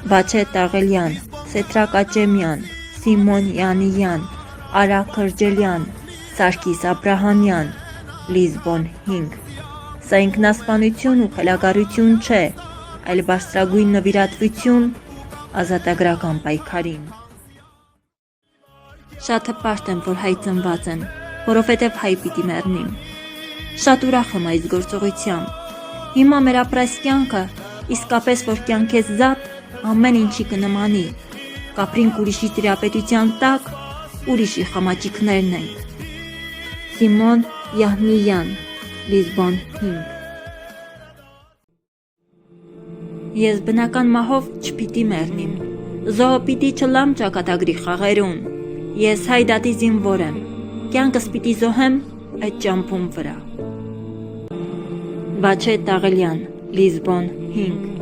Վաչե Տաղելյան, Սետրակ Աճեմյան, Սիմոն Յանիյան, Արա Քրջելյան, Սարգիս Աբրահամյան, Լիզբոն 5։ Սա ինքնասպանություն ու խելագարություն չէ, այլ բարձրագույն նվիրատվություն ազատագրական պայքարին։ Շատ հպարտ եմ, որ հայ ծնված եմ, որովհետև հայ պիտի մեռնիմ։ Շատ ուրախ եմ այս գործողությամբ։ Հիմա մեր ապրած կյանքը, իսկապես որ կյանքես զատ, ամեն ինչի կնմանի։ Կապրինք ուրիշի տիրապետության տակ, ուրիշի խամաճիկներն ենք։ Սիմոն Յանիյան, Լիզբոն 5։ Ես բնական մահով չպիտի մեռնիմ, զոհը պիտի չլամ ճակատագրի խաղերուն, ես հայ դատի զինվոր եմ, կյանքս պիտի զոհեմ այդ ճամփուն վրա։ Վաչե Տաղելյան, Լիզբոն 5։